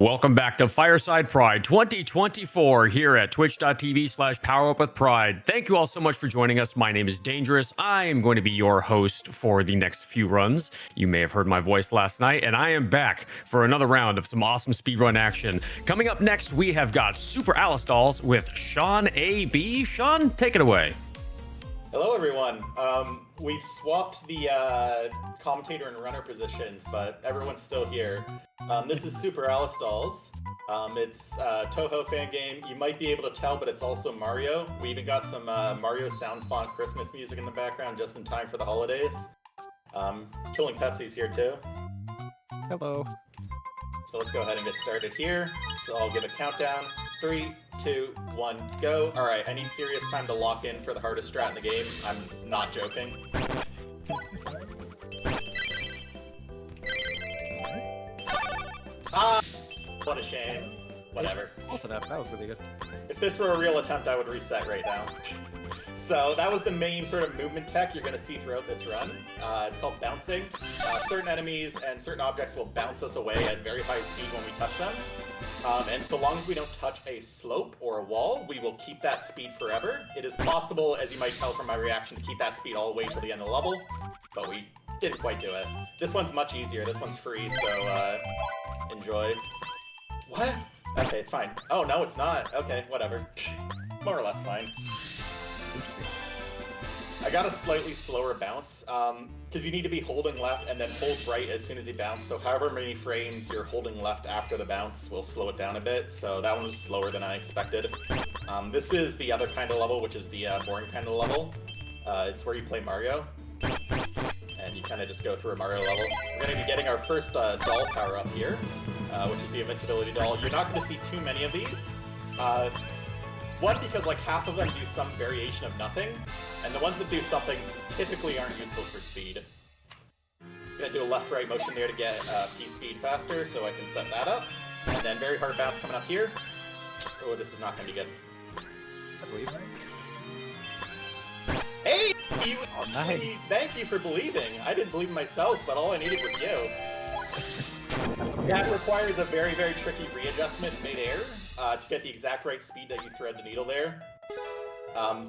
Welcome back to Fireside Pride 2024 here at twitch.tv/powerupwithpride. Thank you all so much for joining us. My name is Dangerous. I am going to be your host for the next few runs. You may have heard my voice last night, and I am back for another round of some awesome speedrun action. Coming up next, we have got Super Alistals with Sean A.B. Sean, take it away. Hello, everyone. We've swapped the commentator and runner positions, but everyone's still here. This is Super Alistals. It's a Toho fan game. You might be able to tell, but it's also Mario. We even got some Mario sound font Christmas music in the background just in time for the holidays. Killing Pepsi's here too. Hello. So let's go ahead and get started here. So I'll give a countdown. 3, 2, 1, go. All right, I need serious time to lock in for the hardest strat in the game. I'm not joking. What a shame. Whatever. Also, that was really good. If this were a real attempt, I would reset right now. So that was the main sort of movement tech you're going to see throughout this run. It's called bouncing. Certain enemies and certain objects will bounce us away at very high speed when we touch them. And so long as we don't touch a slope or a wall, we will keep that speed forever. It is possible, as you might tell from my reaction, to keep that speed all the way till the end of the level, but we didn't quite do it. This one's much easier. This one's free, so enjoy. What? Okay, it's fine. Oh, no, it's not. Okay, whatever. More or less fine. I got a slightly slower bounce, because you need to be holding left and then hold right as soon as you bounce, so however many frames you're holding left after the bounce will slow it down a bit, so that one was slower than I expected. This is the other kind of level, which is the boring kind of level. It's where you play Mario, and you kind of just go through a Mario level. We're going to be getting our first doll power-up here, which is the invincibility doll. You're not going to see too many of these. One, because like half of them do some variation of nothing, and the ones that do something typically aren't useful for speed. I'm gonna do a left-right motion there to get P-speed faster, so I can set that up. And then very hard bounce coming up here. Oh, this is not gonna be good. I believe. Hey! You, Oh, nice. Thank you for believing. I didn't believe in myself, but all I needed was you. That requires a very, very tricky readjustment mid-air to get the exact right speed that you thread the needle there.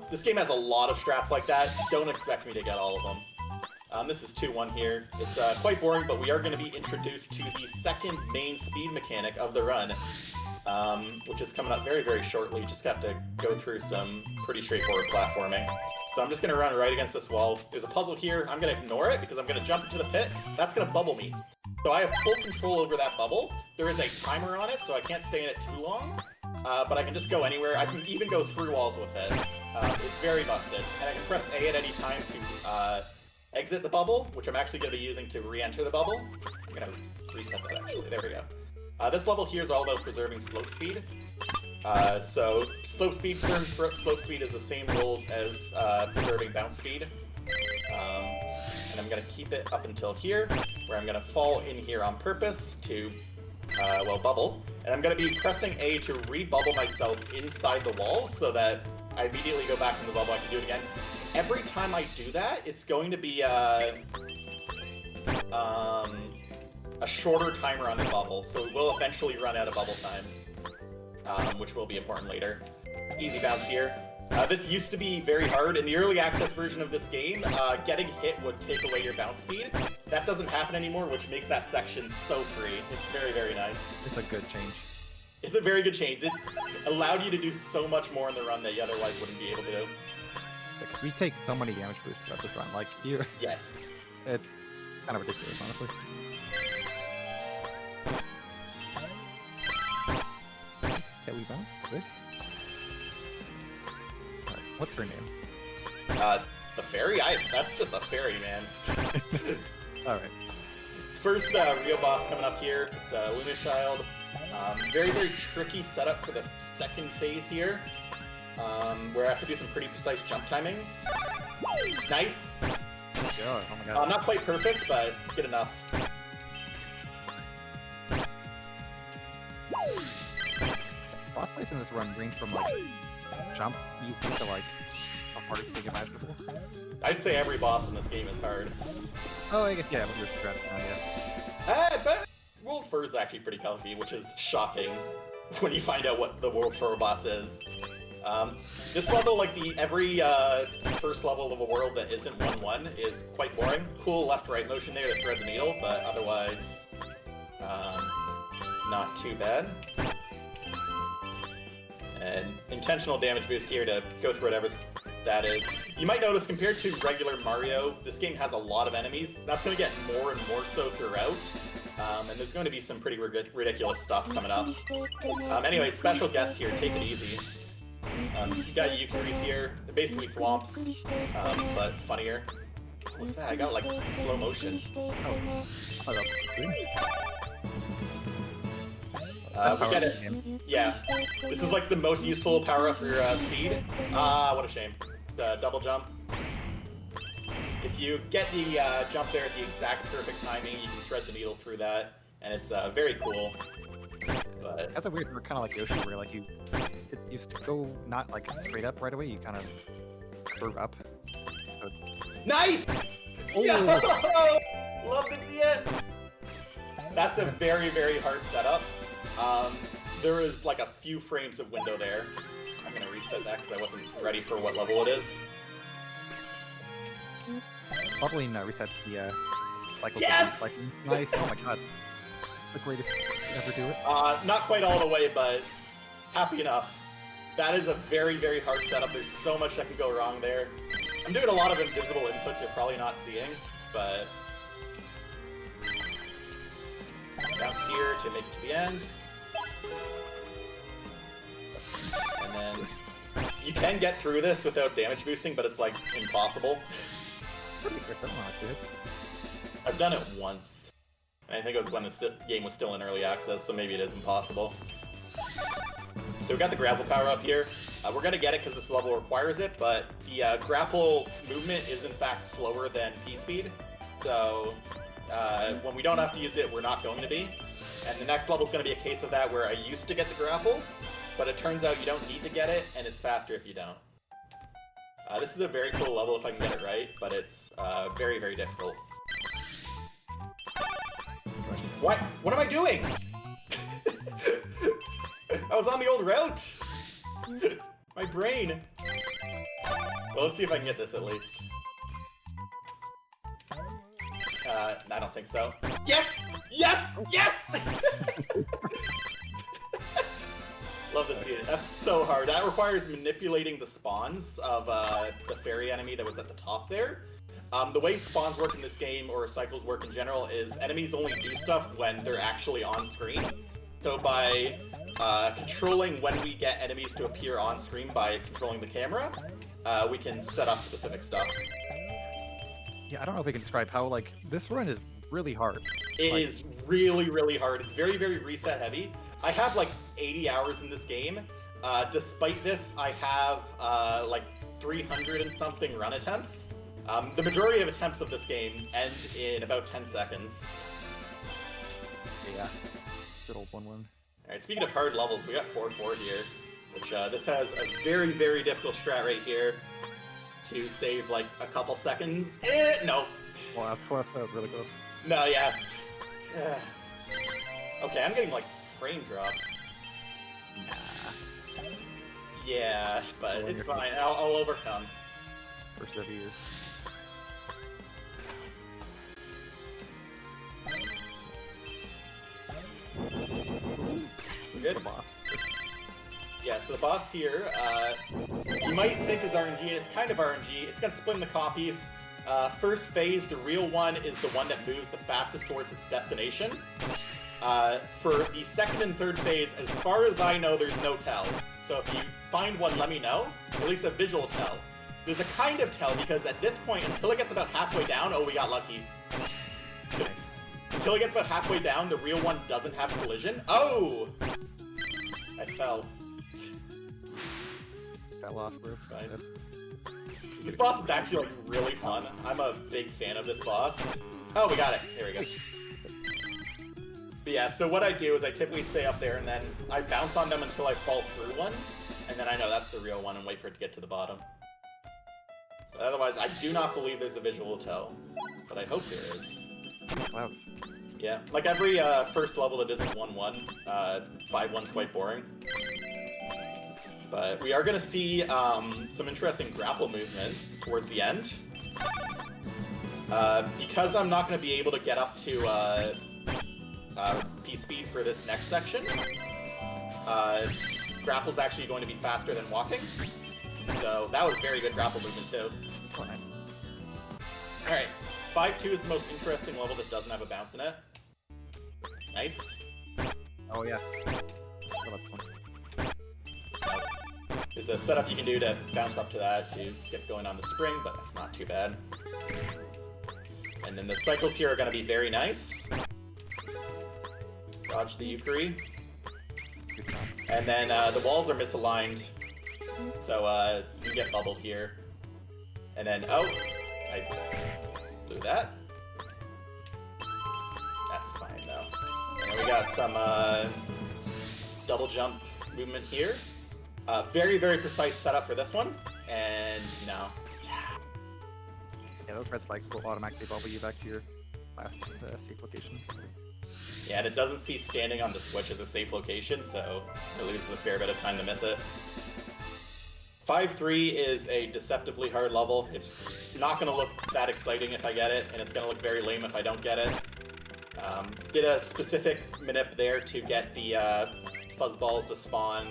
This game has a lot of strats like that. Don't expect me to get all of them. This is 2-1 here. It's quite boring, but we are going to be introduced to the second main speed mechanic of the run, which is coming up very, very shortly. Just have to go through some pretty straightforward platforming. So I'm just going to run right against this wall. There's a puzzle here. I'm going to ignore it because I'm going to jump into the pit. That's going to bubble me. So I have full control over that bubble. There is a timer on it, so I can't stay in it too long. But I can just go anywhere. I can even go through walls with it. It's very busted. And I can press A at any time to exit the bubble, which I'm actually going to be using to re-enter the bubble. I'm going to reset that, actually. There we go. This level here is all about preserving slope speed. So slope speed is the same rules as preserving bounce speed. And I'm going to keep it up until here, where I'm going to fall in here on purpose to, bubble. And I'm going to be pressing A to re-bubble myself inside the wall so that I immediately go back in the bubble. I can do it again. Every time I do that, it's going to be a shorter timer on the bubble, so it will eventually run out of bubble time, which will be important later. Easy bounce here. This used to be very hard. In the early access version of this game, getting hit would take away your bounce speed. That doesn't happen anymore, which makes that section so free. It's very, very nice. It's a good change. It's a very good change. It allowed you to do so much more in the run that you otherwise wouldn't be able to do. Because we take so many damage boosts at this run. Like, here, Yes. it's kind of ridiculous, honestly. Can we bounce? Good. Alright, what's her name? The fairy? That's just a fairy, man. Alright. First real boss coming up here. It's Luna Child. Very, very tricky setup for the second phase here, where I have to do some pretty precise jump timings. Nice. God, oh my god. Not quite perfect, but good enough. Boss fights in this run range from like jump easy to like the hardest thing imaginable. I'd say every boss in this game is hard. Oh, I guess yeah, with your strategy, yeah. But we'll fur is actually pretty comfy, which is shocking when you find out what the World Fur Boss is. This level, like every first level of a world that isn't 1-1 is quite boring. Cool left-right motion there to thread the needle, but otherwise, not too bad. And intentional damage boost here to go through whatever that is. You might notice compared to regular Mario, this game has a lot of enemies. That's going to get more and more so throughout. And there's going to be some pretty ridiculous stuff coming up. Anyway, special guest here, take it easy. You got Yukiris here. They're basically Thwomps, but funnier. What's that? I got like slow motion. We get it. Yeah. This is like the most useful power-up for speed. What a shame. It's the double jump. If you get the jump there at the exact perfect timing, you can thread the needle through that, and it's very cool. But That's a weird, kind of like Yoshi, where like you used to go not like straight up right away. You kind of curve up. So it's... Nice! Yo! Love to see it. That's a very, very hard setup. There is like a few frames of window there. I'm gonna reset that because I wasn't ready for what level it is. Bubbling resets the cycle. Yes! Like, nice. Oh my god. The greatest to ever do it. Not quite all the way, but happy enough. That is a very, very hard setup. There's so much that could go wrong there. I'm doing a lot of invisible inputs you're probably not seeing, but... Bounce here to make it to the end. And then... You can get through this without damage boosting, but it's like impossible. Pretty quick, I don't want to do it. I've done it once. And I think it was when the game was still in early access, so maybe it is impossible. So we got the grapple power up here. We're gonna get it because this level requires it, but the grapple movement is in fact slower than P-speed. So when we don't have to use it, we're not going to be. And the next level is gonna be a case of that where I used to get the grapple, but it turns out you don't need to get it, and it's faster if you don't. This is a very cool level if I can get it right, but it's very, very difficult. What? What am I doing? I was on the old route! My brain! Well, let's see if I can get this at least. I don't think so. Yes! Yes! Yes! Love to see it. That's so hard. That requires manipulating the spawns of the fairy enemy that was at the top there. The way spawns work in this game, or cycles work in general, is enemies only do stuff when they're actually on screen. So by controlling when we get enemies to appear on screen by controlling the camera, we can set up specific stuff. Yeah, I don't know if we can describe how, like, this run is really hard. It is really, really hard. It's very, very reset heavy. I have like 80 hours in this game. Despite this, I have like 300 and something run attempts. The majority of attempts of this game end in about 10 seconds. Yeah. Good old 1-1. Alright, speaking of hard levels, we got 4-4 here. Which, this has a very, very difficult strat right here. To save, like, a couple seconds. No. Well, that was close. That was really close. No, yeah. Okay, I'm getting, like, frame drops. Nah. Yeah, but it's fine. I'll overcome. Persevere. Good. Yeah, so the boss here, you might think is RNG, and it's kind of RNG. It's gonna split into copies. First phase, the real one, is the one that moves the fastest towards its destination. For the second and third phase, as far as I know, there's no tell. So if you find one, let me know. At least a visual tell. There's a kind of tell, because at this point, until it gets about halfway down, oh, we got lucky. Until it gets about halfway down, the real one doesn't have collision. Oh! I fell. Fell off, bro. Fine. This boss is actually, like, really fun. I'm a big fan of this boss. Oh, we got it. There we go. But yeah, so what I do is I typically stay up there, and then I bounce on them until I fall through one, and then I know that's the real one and wait for it to get to the bottom. But otherwise, I do not believe there's a visual tell. But I hope there is. Clouds. Yeah, like every first level that isn't 1-1, 5-1's quite boring. But we are going to see some interesting grapple movement towards the end. Because I'm not going to be able to get up to P-speed for this next section, grapple's actually going to be faster than walking. So that was very good grapple movement too. Oh, nice. Alright, 5-2 is the most interesting level that doesn't have a bounce in it. Nice. Oh yeah. How about this one? There's a setup you can do to bounce up to that to skip going on the spring, but that's not too bad. And then the cycles here are going to be very nice. Dodge the Yukari. And then the walls are misaligned, so you get bubbled here. And then, oh, I blew that. That's fine though. And then we got some double jump movement here. Very, very precise setup for this one. And no. Yeah, those red spikes will automatically bubble you back to your last safe location. Yeah, and it doesn't see standing on the switch as a safe location, so it loses a fair bit of time to miss it. 5-3 is a deceptively hard level. It's not going to look that exciting if I get it, and it's going to look very lame if I don't get it. Did a specific manip there to get the fuzzballs to spawn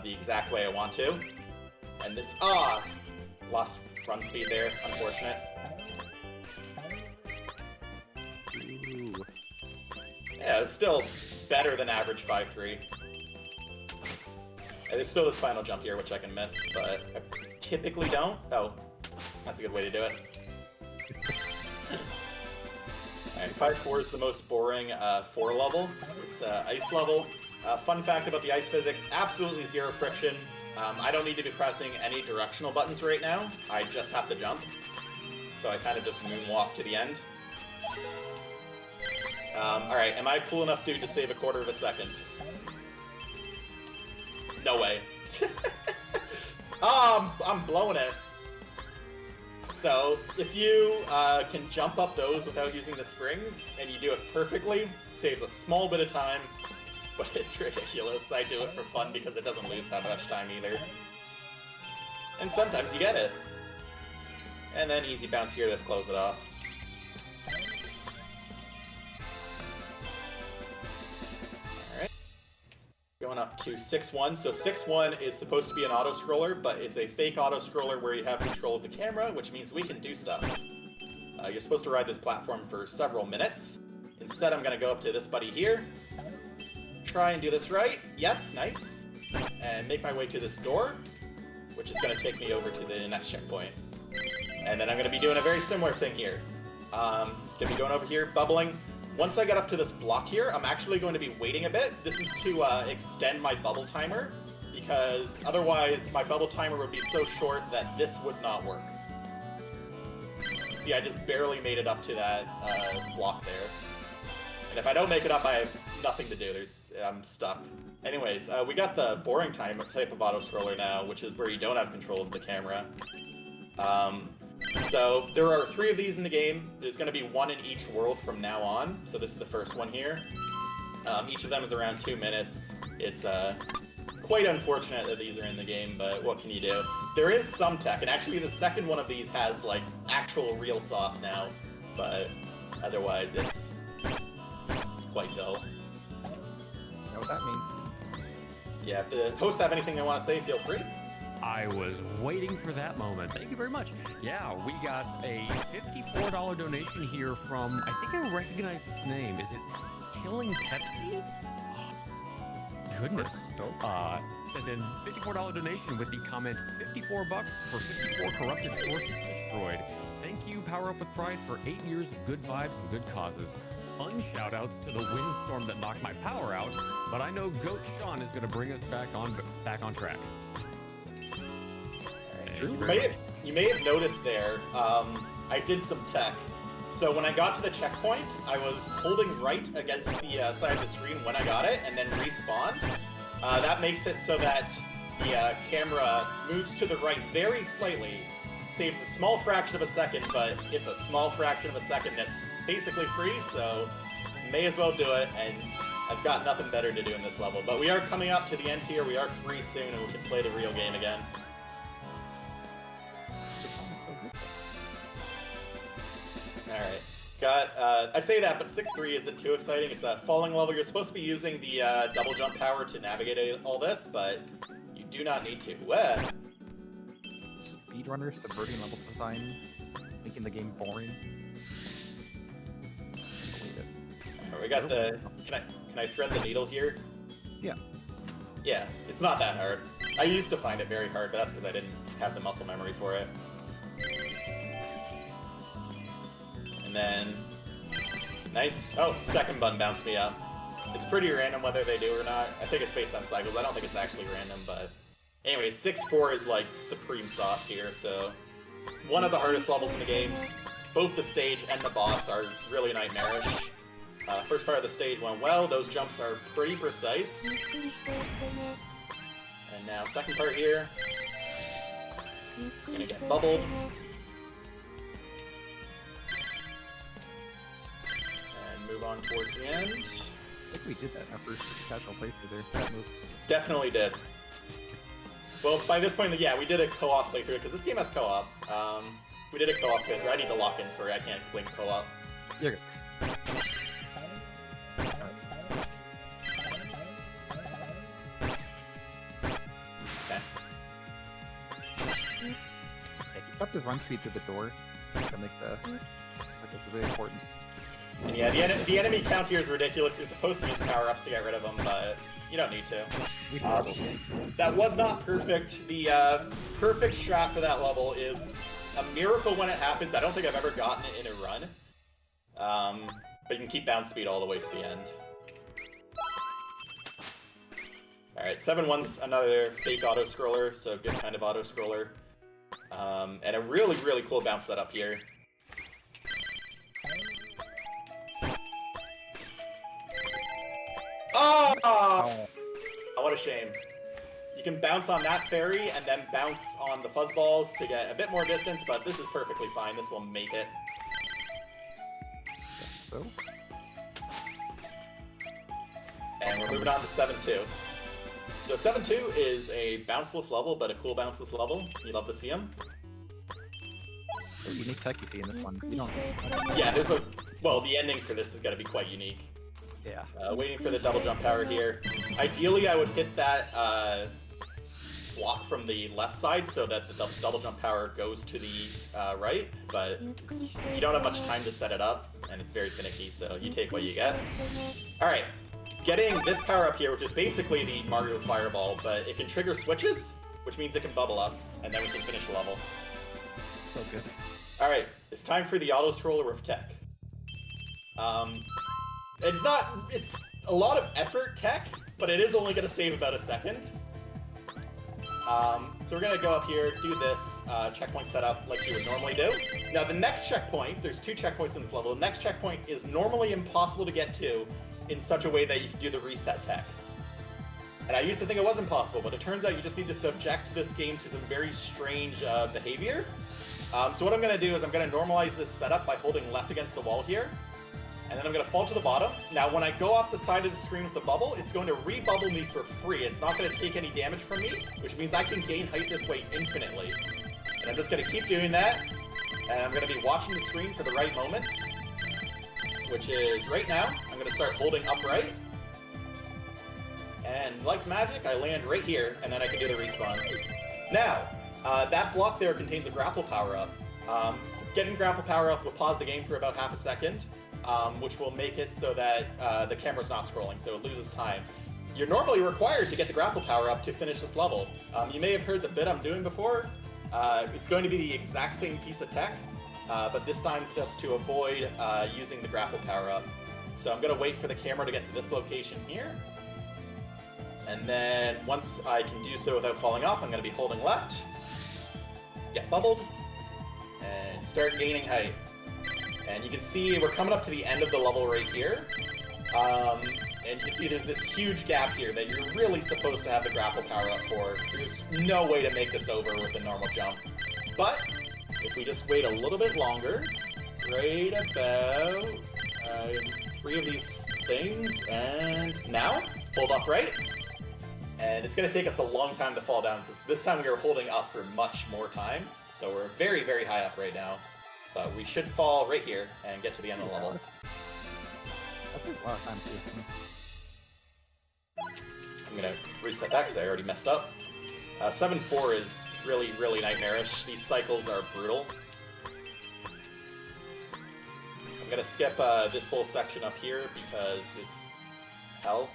the exact way I want to. And this, lost run speed there, unfortunate. Ooh. Yeah, it's still better than average 5-3. And there's still this final jump here, which I can miss, but I typically don't. Oh, that's a good way to do it. Alright, 5-4 is the most boring 4 level. It's ice level. Fun fact about the ice physics, absolutely zero friction. I don't need to be pressing any directional buttons right now. I just have to jump. So I kind of just moonwalk to the end. Alright, am I cool enough to save a quarter of a second? No way. I'm blowing it. So, if you can jump up those without using the springs, and you do it perfectly, saves a small bit of time, but it's ridiculous. I do it for fun because it doesn't lose that much time either. And sometimes you get it. And then easy bounce here to close it off. Going up to 6-1. So 6-1 is supposed to be an auto-scroller, but it's a fake auto-scroller where you have control of the camera, which means we can do stuff. You're supposed to ride this platform for several minutes. Instead, I'm going to go up to this buddy here. Try and do this right. Yes, nice. And make my way to this door, which is going to take me over to the next checkpoint. And then I'm going to be doing a very similar thing here. Going to be going over here, bubbling. Once I get up to this block here, I'm actually going to be waiting a bit. This is to extend my bubble timer, because otherwise my bubble timer would be so short that this would not work. See, I just barely made it up to that block there. And if I don't make it up, I have nothing to do. I'm stuck. Anyways, we got the boring type of auto-scroller now, which is where you don't have control of the camera. So there are 3 of these in the game. There's going to be 1 in each world from now on. So this is the first one here. Each of them is around 2 minutes. It's quite unfortunate that these are in the game, but what can you do? There is some tech, and actually the second one of these has like actual real sauce now, but otherwise it's quite dull. You know what that means? Yeah, if the hosts have anything they want to say, feel free. I was waiting for that moment. Thank you very much. Yeah, we got a $54 donation here from, I think I recognize this name. Is it Killing Pepsi? Goodness. Sent in $54 donation with the comment, 54 bucks for 54 corrupted sources destroyed. Thank you, Power Up with Pride, for 8 years of good vibes and good causes. Unshoutouts to the windstorm that knocked my power out, but I know Goat Sean is going to bring us back on track. You may have noticed there, I did some tech. So when I got to the checkpoint, I was holding right against the side of the screen when I got it, and then respawned. That makes it so that the camera moves to the right very slightly, saves a small fraction of a second, but it's a small fraction of a second that's basically free, so may as well do it, and I've got nothing better to do in this level. But we are coming up to the end here. We are free soon, and we can play the real game again. Alright. Got, I say that, but 6-3 isn't too exciting. It's a falling level. You're supposed to be using the double jump power to navigate all this, but you do not need to. Speedrunner subverting level design, making the game boring. Alright, we got the... Can I thread the needle here? Yeah. Yeah, it's not that hard. I used to find it very hard, but that's because I didn't have the muscle memory for it. And then... Nice. Oh, second button bounced me up. It's pretty random whether they do or not. I think it's based on cycles. I don't think it's actually random, but... Anyway, 6-4 is like supreme sauce here, so... One of the hardest levels in the game. Both the stage and the boss are really nightmarish. First part of the stage went well. Those jumps are pretty precise. And now second part here. Gonna get bubbled. And move on towards the end. I think we did that in our first casual playthrough there, that move. Definitely did. Well, by this point, yeah, we did a co-op playthrough, because this game has co-op. We did a co-op playthrough. I need to lock in, sorry, I can't explain co-op. You're good. Kept his run speed to the door to make the... Like, it's really important. And yeah, the enemy count here is ridiculous. You're supposed to use power-ups to get rid of them, but you don't need to. That was not perfect. The perfect shot for that level is a miracle when it happens. I don't think I've ever gotten it in a run. But you can keep bounce speed all the way to the end. Alright, 7-1's another fake auto-scroller, so good kind of auto-scroller. And a really, really cool bounce setup here. Oh! What a shame. You can bounce on that fairy and then bounce on the fuzzballs to get a bit more distance, but this is perfectly fine. This will make it. So? And we're moving on to 7-2. So 7-2 is a bounceless level, but a cool bounceless level. You love to see them. The unique tech you see in this one. You don't... Yeah, there's a... Well, the ending for this is going to be quite unique. Yeah. Waiting for the double jump power here. Ideally, I would hit that block from the left side so that the double jump power goes to the right, but you don't have much time to set it up, and it's very finicky, so you take what you get. Alright, getting this power up here, which is basically the Mario Fireball, but it can trigger switches, which means it can bubble us, and then we can finish the level. So good. Alright, it's time for the auto-scroller of tech. It's a lot of effort tech, but it is only going to save about a second. So we're going to go up here, do this checkpoint setup like you would normally do. Now the next checkpoint, there's 2 checkpoints in this level, the next checkpoint is normally impossible to get to in such a way that you can do the reset tech. And I used to think it was impossible, but it turns out you just need to subject this game to some very strange behavior. So what I'm going to do is I'm going to normalize this setup by holding left against the wall here. And then I'm going to fall to the bottom. Now, when I go off the side of the screen with the bubble, it's going to re-bubble me for free. It's not going to take any damage from me, which means I can gain height this way infinitely. And I'm just going to keep doing that. And I'm going to be watching the screen for the right moment, which is right now. I'm going to start holding upright. And like magic, I land right here, and then I can do the respawn. Now, that block there contains a grapple power-up. Getting grapple power-up will pause the game for about half a second. Which will make it so that the camera's not scrolling, so it loses time. You're normally required to get the grapple power up to finish this level. You may have heard the bit I'm doing before. It's going to be the exact same piece of tech, but this time just to avoid using the grapple power up. So I'm going to wait for the camera to get to this location here. And then once I can do so without falling off, I'm going to be holding left, get bubbled, and start gaining height. And you can see we're coming up to the end of the level right here. And you can see there's this huge gap here that you're really supposed to have the grapple power up for. There's no way to make this over with a normal jump. But if we just wait a little bit longer, right about 3 of these things, and now, hold up right. And it's going to take us a long time to fall down, because this time we are holding up for much more time. So we're very, very high up right now. But we should fall right here and get to the end of the level. That takes a lot of time too. I'm going to reset that because I already messed up. 7-4 is really, really nightmarish. These cycles are brutal. I'm going to skip this whole section up here because it's hell.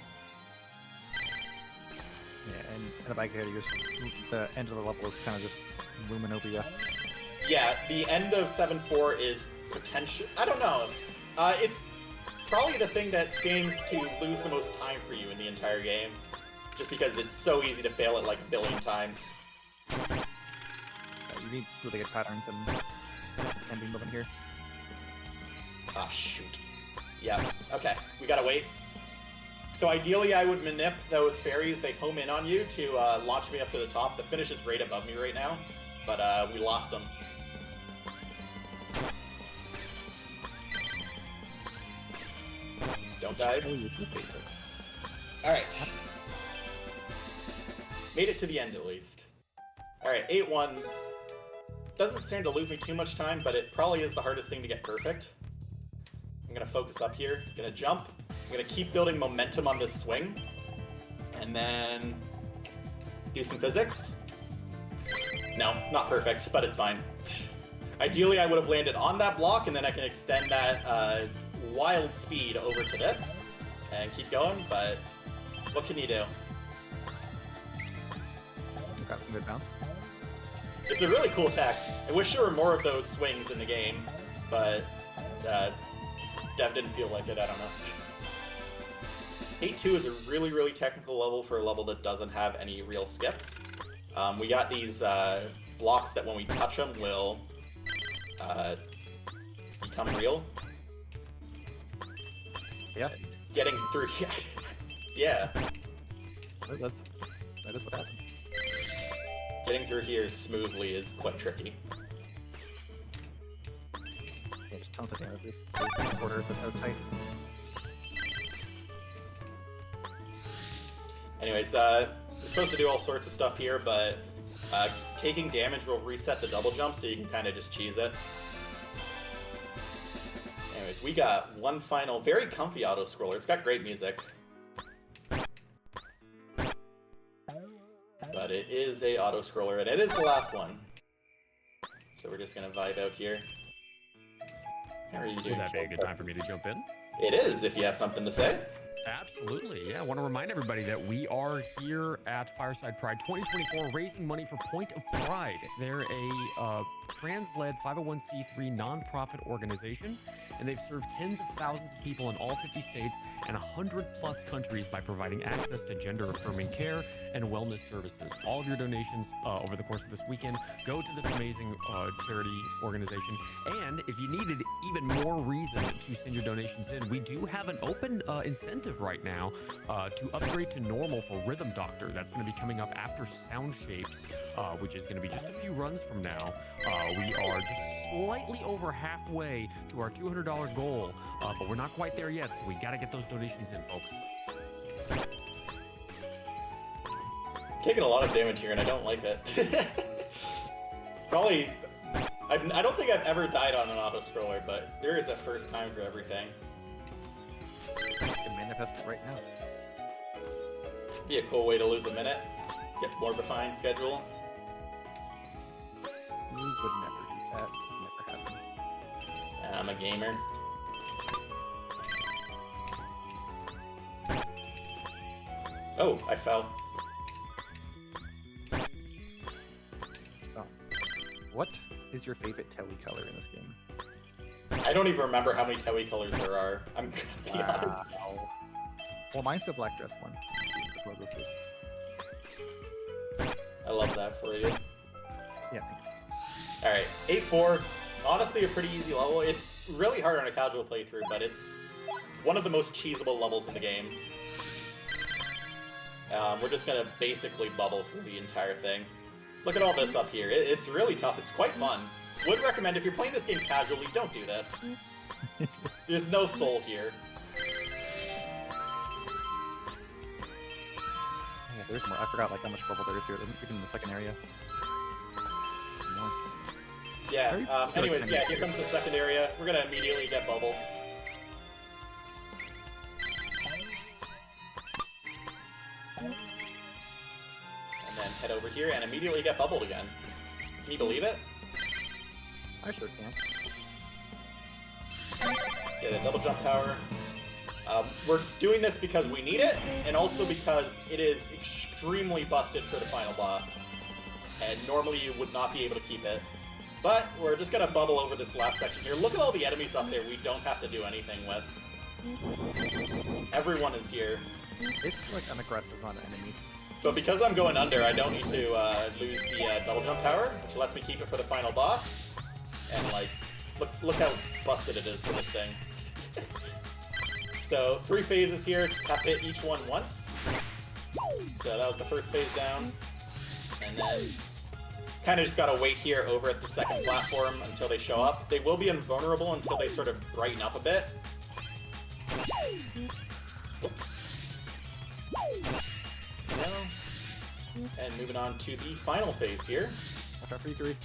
Yeah, and in the back here, the end of the level is kind of just looming over you. Yeah, the end of 7-4 is potential. I don't know. It's probably the thing that stands to lose the most time for you in the entire game, just because it's so easy to fail it like a billion times. You need really good patterns and ending movement here. Ah, shoot. Yeah, okay. We gotta wait. So ideally, I would manip those fairies. They home in on you to launch me up to the top. The finish is right above me right now, but we lost them. Don't die. Alright. Made it to the end, at least. Alright, 8-1. Doesn't stand to lose me too much time, but it probably is the hardest thing to get perfect. I'm gonna focus up here. Gonna jump. I'm gonna keep building momentum on this swing. And then do some physics. No, not perfect, but it's fine. Ideally, I would have landed on that block, and then I can extend that wild speed over to this and keep going, but what can you do? You've got some good bounce. It's a really cool attack. I wish there were more of those swings in the game, but Dev didn't feel like it, I don't know. 8-2 is a really, really technical level for a level that doesn't have any real skips. We got these blocks that when we touch them will become real. Yeah. Getting through, yeah. That is what happens. Getting through here smoothly is quite tricky. Yeah, just tons of damage. This quarter is so tight. Anyways, we're supposed to do all sorts of stuff here, but taking damage will reset the double jump, so you can kind of just cheese it. Anyways, we got one final, very comfy auto-scroller. It's got great music. But it is a auto-scroller, and it is the last one. So we're just gonna vibe out here. How are you doing? Would that be a good time for me to jump in? It is, if you have something to say. Absolutely. Yeah, I want to remind everybody that we are here at Fireside Pride 2024 raising money for Point of Pride. They're a trans-led 501c3 nonprofit organization, and they've served tens of thousands of people in all 50 states and 100+ countries by providing access to gender-affirming care and wellness services. All of your donations over the course of this weekend go to this amazing charity organization. And if you needed even more reason to send your donations in, we do have an open incentive right now to upgrade to normal for Rhythm Doctor. That's going to be coming up after Sound Shapes, which is going to be just a few runs from now. We are just slightly over halfway to our $200 goal, but we're not quite there yet, so we got to get those donations in, folks. Taking a lot of damage here, and I don't like it. Probably, I don't think I've ever died on an auto-scroller, but there is a first time for everything. You can manifest it right now. Be a cool way to lose a minute. Get more behind schedule. You would never do that. Never happen. I'm a gamer. Oh, I fell. Oh. What is your favorite Telly color in this game? I don't even remember how many Toei colors there are. I'm gonna be honest. Well, mine's the black dress one. I love that for you. Yeah, thanks. Alright, 8-4. Honestly, a pretty easy level. It's really hard on a casual playthrough, but it's one of the most cheesable levels in the game. We're just gonna basically bubble through the entire thing. Look at all this up here. It's really tough. It's quite fun. Would recommend, if you're playing this game casually, don't do this. There's no soul here. there's more. I forgot like how much bubble there is here, even in the second area. More. Yeah, anyways, yeah, here comes the second area. We're gonna immediately get bubbled. And then head over here and immediately get bubbled again. Can you believe it? I sure can. Get a double jump tower. We're doing this because we need it, and also because it is extremely busted for the final boss. And normally you would not be able to keep it. But we're just gonna bubble over this last section here. Look at all the enemies up there we don't have to do anything with. Everyone is here. It's like an aggressive run of enemies. So because I'm going under, I don't need to lose the double jump tower, which lets me keep it for the final boss. And like, look how busted it is for this thing. So 3 phases here, have to hit each one once. So that was the first phase down. And then kind of just gotta wait here over at the second platform until they show up. They will be invulnerable until they sort of brighten up a bit. Oops. No. And moving on to the final phase here. Watch out for you, 3.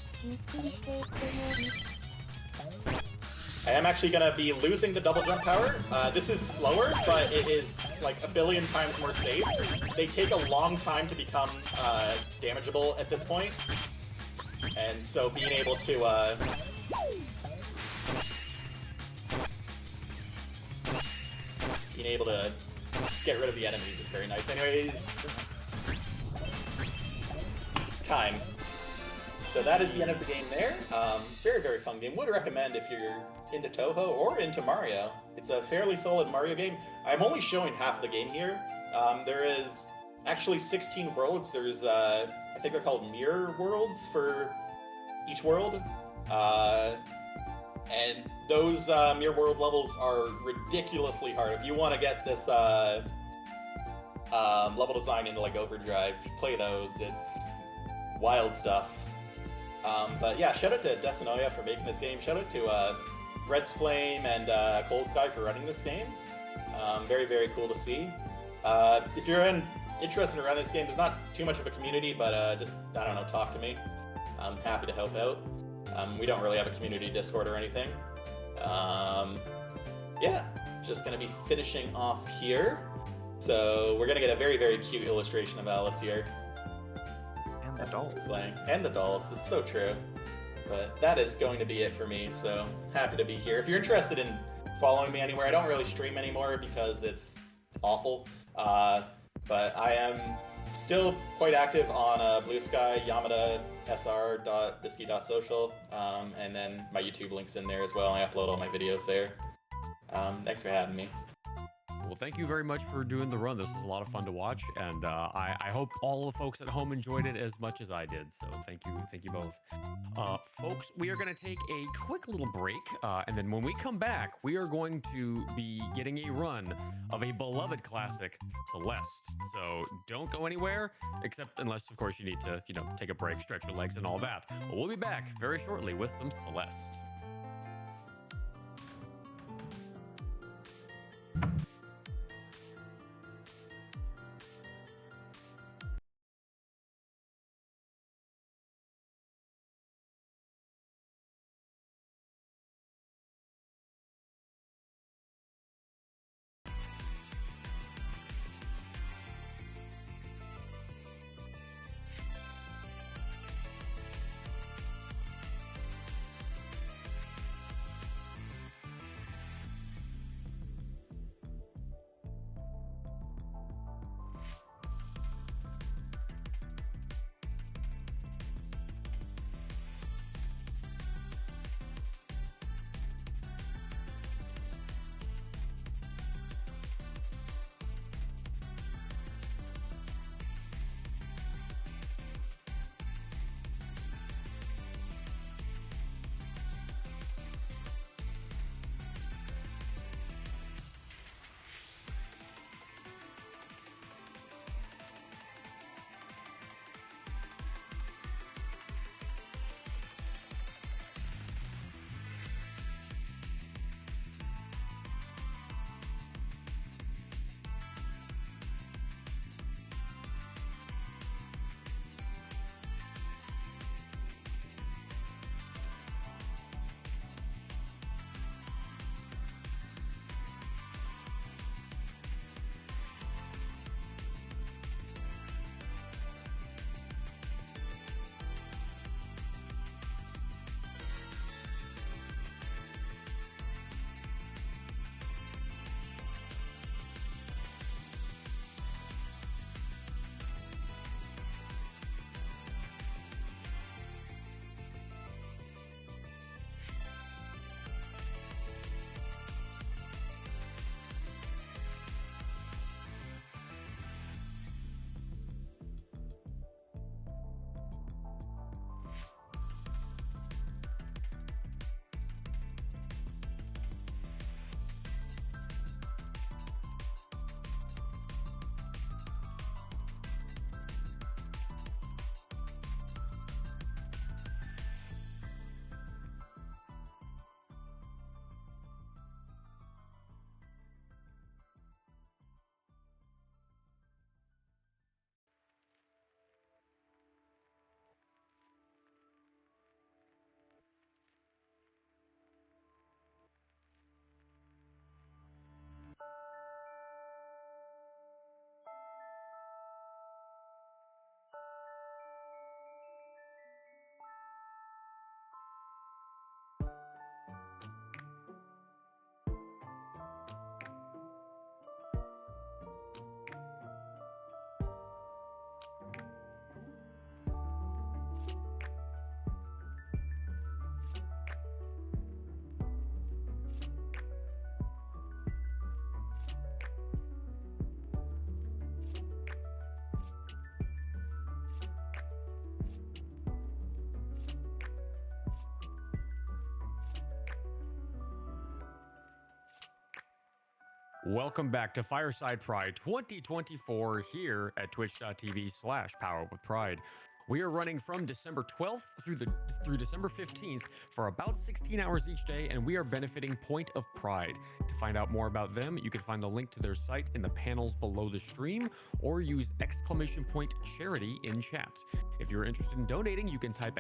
I am actually gonna be losing the double jump power. This is slower, but it is like a billion times more safe. They take a long time to become damageable at this point. And so being able to get rid of the enemies is very nice. Anyways, time. So that is the end of the game there. Very, very fun game. Would recommend if you're into Toho or into Mario. It's a fairly solid Mario game. I'm only showing half of the game here. There is actually 16 worlds. There's, I think they're called mirror worlds for each world. And those mirror world levels are ridiculously hard. If you want to get this level design into like Overdrive, play those. It's wild stuff. But yeah, shout out to Desinoya for making this game. Shout out to Red's Flame and Cold Sky for running this game. Very, very cool to see. If you're interested in running this game, there's not too much of a community, but just, I don't know, talk to me. I'm happy to help out. We don't really have a community Discord or anything. Yeah, just gonna be finishing off here. So we're gonna get a very, very cute illustration of Alice here. And the dolls. And the dolls, this is so true. But that is going to be it for me, so happy to be here. If you're interested in following me anywhere, I don't really stream anymore because it's awful. But I am still quite active on Blue Sky, yamada.sr.bisky.social, and then my YouTube link's in there as well. I upload all my videos there. Thanks for having me. Well, thank you very much for doing the run. This was a lot of fun to watch, and I hope all the folks at home enjoyed it as much as I did. So thank you both. Folks, we are going to take a quick little break, and then when we come back, we are going to be getting a run of a beloved classic, Celeste. So don't go anywhere, except unless, of course, you need to, take a break, stretch your legs, and all that. But we'll be back very shortly with some Celeste. Welcome back to Fireside Pride 2024 here at twitch.tv/powerwithpride. We are running from December 12th through December 15th for about 16 hours each day, and we are benefiting Point of Pride. To find out more about them, you can find the link to their site in the panels below the stream, or use !charity in chat. If you're interested in donating, you can type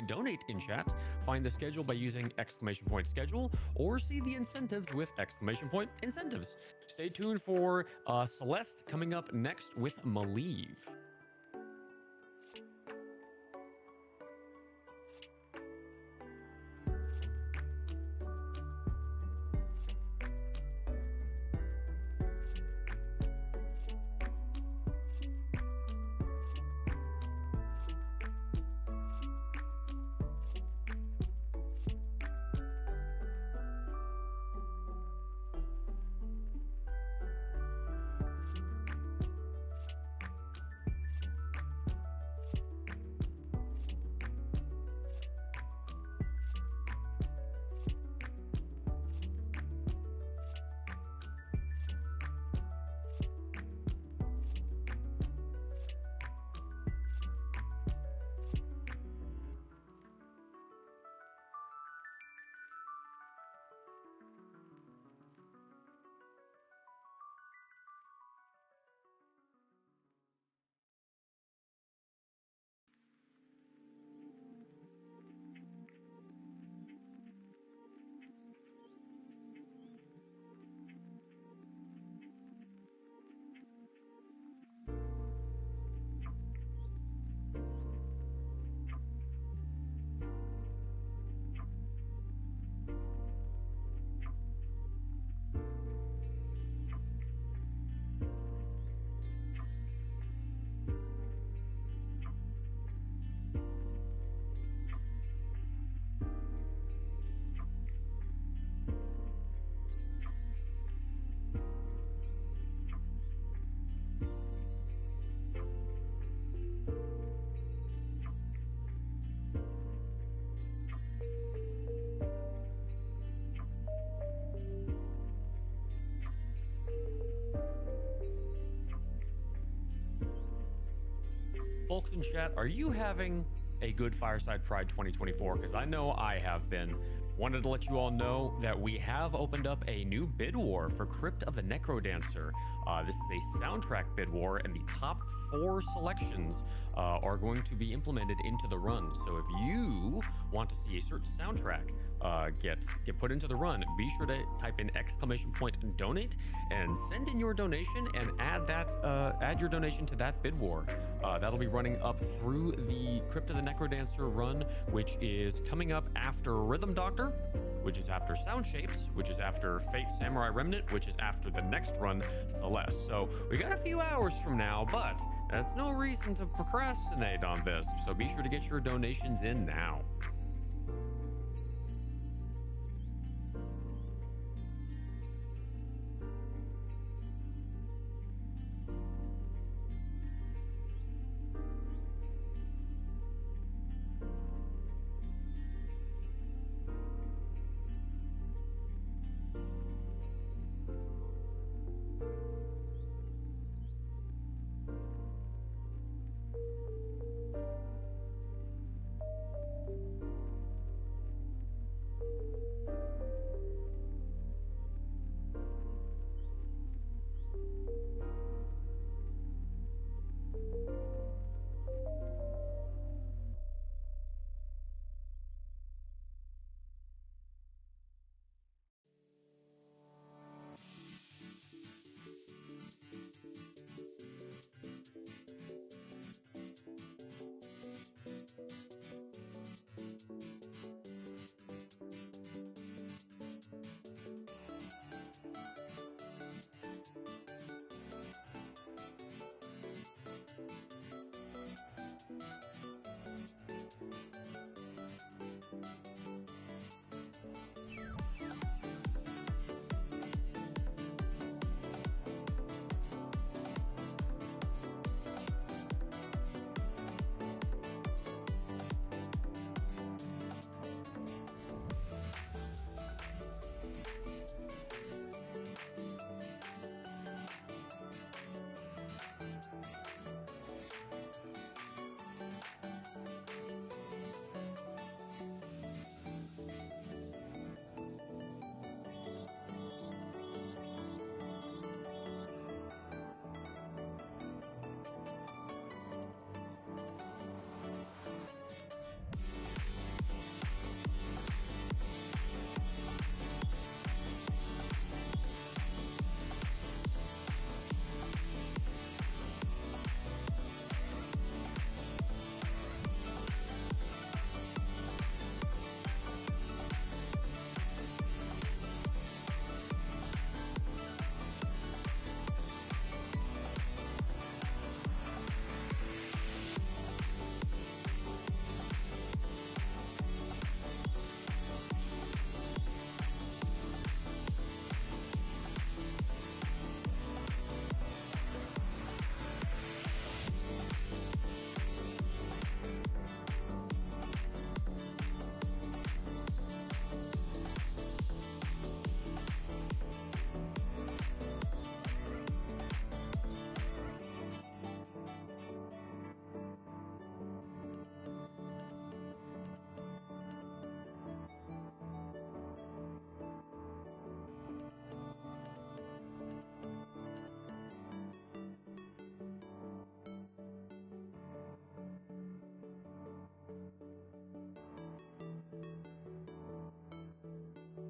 !donate in chat, find the schedule by using !schedule, or see the incentives with !incentives. Stay tuned for Celeste coming up next with Malieve. Folks in chat, are you having a good Fireside Pride 2024? Because I know I have been. Wanted to let you all know that we have opened up a new bid war for Crypt of the Necrodancer. This is a soundtrack bid war, and the top 4 selections are going to be implemented into the run. So if you want to see a certain soundtrack get put into the run, be sure to type in !donate and send in your donation and add your donation to that bid war. That'll be running up through the Crypt of the Necrodancer run, which is coming up after Rhythm Doctor, which is after Sound Shapes, which is after Fate Samurai Remnant, which is after the next run, Celeste. So we got a few hours from now, but that's no reason to procrastinate on this. So be sure to get your donations in now.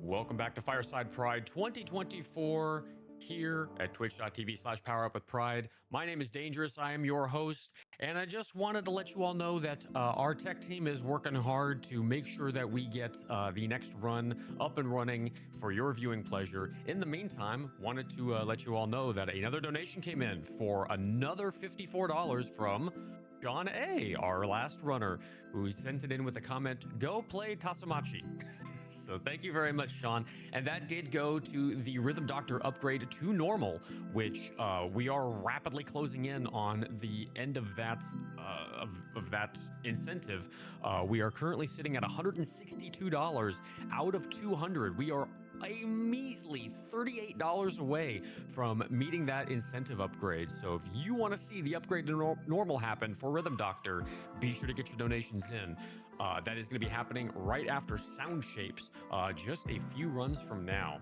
Welcome back to Fireside Pride 2024 here at twitch.tv/powerupwithpride. My name is Dangerous. I am your host, and I just wanted to let you all know that our tech team is working hard to make sure that we get the next run up and running for your viewing pleasure. In the meantime, wanted to let you all know that another donation came in for another $54 from John A., our last runner, who sent it in with a comment, "Go play Tasamachi." So thank you very much, Sean. And that did go to the Rhythm Doctor upgrade to normal, which we are rapidly closing in on the end of that incentive. We are currently sitting at $162 out of 200. We are a measly $38 away from meeting that incentive upgrade. So if you want to see the upgrade to normal happen for Rhythm Doctor, be sure to get your donations in. That is going to be happening right after Sound Shapes, just a few runs from now.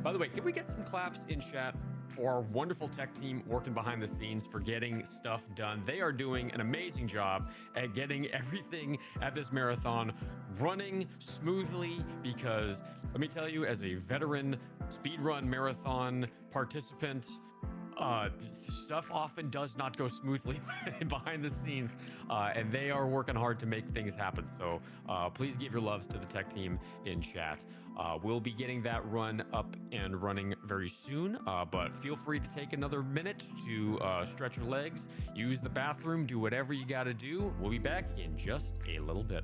By the way, can we get some claps in chat for our wonderful tech team working behind the scenes for getting stuff done? They are doing an amazing job at getting everything at this marathon running smoothly, because let me tell you, as a veteran speedrun marathon participant, stuff often does not go smoothly behind the scenes, and they are working hard to make things happen. So please give your loves to the tech team in chat. We'll be getting that run up and running very soon, but feel free to take another minute to stretch your legs, use the bathroom, do whatever you got to do. We'll be back in just a little bit.